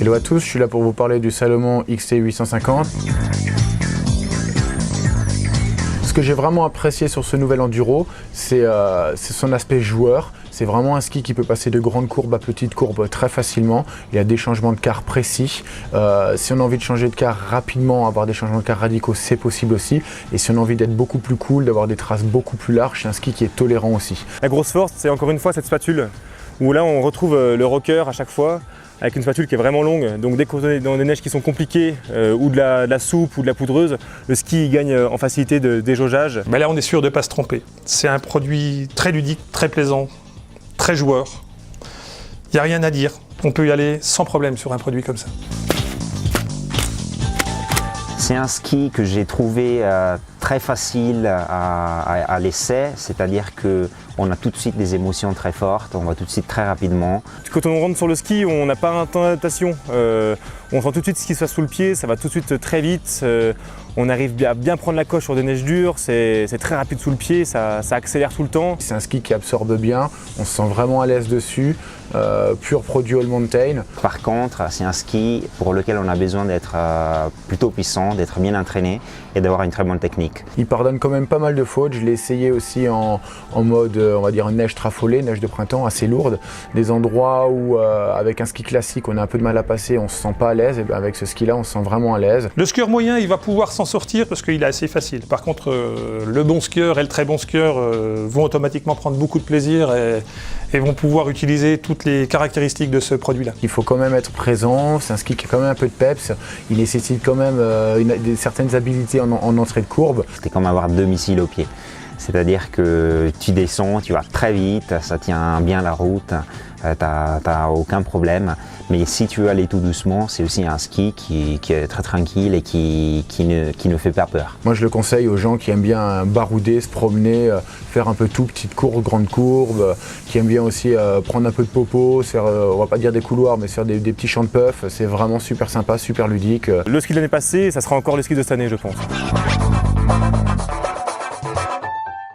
Hello à tous, je suis là pour vous parler du Salomon XT850. Ce que j'ai vraiment apprécié sur ce nouvel enduro, c'est son aspect joueur. C'est vraiment un ski qui peut passer de grandes courbes à petites courbes très facilement. Il y a des changements de car précis. Si on a envie de changer de car rapidement, avoir des changements de car radicaux, c'est possible aussi. Et si on a envie d'être beaucoup plus cool, d'avoir des traces beaucoup plus larges, c'est un ski qui est tolérant aussi. La grosse force, c'est encore une fois cette spatule, où là on retrouve le rocker à chaque fois, avec une spatule qui est vraiment longue. Donc dès qu'on est dans des neiges qui sont compliquées, ou de la soupe ou de la poudreuse, le ski gagne en facilité de déjaugeage. Mais là on est sûr de ne pas se tromper. C'est un produit très ludique, très plaisant, très joueur. Il n'y a rien à dire. On peut y aller sans problème sur un produit comme ça. C'est un ski que j'ai trouvé très facile à l'essai, c'est-à-dire qu'on a tout de suite des émotions très fortes, on va tout de suite très rapidement. Quand on rentre sur le ski, on n'a pas un temps d'adaptation. On sent tout de suite ce qui se passe sous le pied, ça va tout de suite très vite. On arrive à bien prendre la coche sur des neiges dures, c'est très rapide sous le pied, ça accélère tout le temps. C'est un ski qui absorbe bien, on se sent vraiment à l'aise dessus, pur produit all mountain. Par contre, c'est un ski pour lequel on a besoin d'être plutôt puissant, d'être bien entraîné et d'avoir une très bonne technique. Il pardonne quand même pas mal de fautes, je l'ai essayé aussi en mode, on va dire, neige trafolée, neige de printemps assez lourde. Des endroits où avec un ski classique on a un peu de mal à passer, on se sent pas à l'aise, et bien avec ce ski là on se sent vraiment à l'aise. Le skieur moyen il va pouvoir s'en sortir parce qu'il est assez facile. Par contre le bon skieur et le très bon skieur vont automatiquement prendre beaucoup de plaisir et vont pouvoir utiliser toutes les caractéristiques de ce produit là. Il faut quand même être présent, c'est un ski qui a quand même un peu de peps, il nécessite quand même certaines habiletés en entrée de courbe. C'est comme avoir deux missiles au pied. C'est-à-dire que tu descends, tu vas très vite, ça tient bien la route, t'as aucun problème. Mais si tu veux aller tout doucement, c'est aussi un ski qui est très tranquille et qui ne fait pas peur. Moi je le conseille aux gens qui aiment bien barouder, se promener, faire un peu tout, petites courbes, grandes courbes, qui aiment bien aussi prendre un peu de popo, faire, on va pas dire des couloirs, mais faire des petits champs de puff. C'est vraiment super sympa, super ludique. Le ski de l'année passée, ça sera encore le ski de cette année je pense.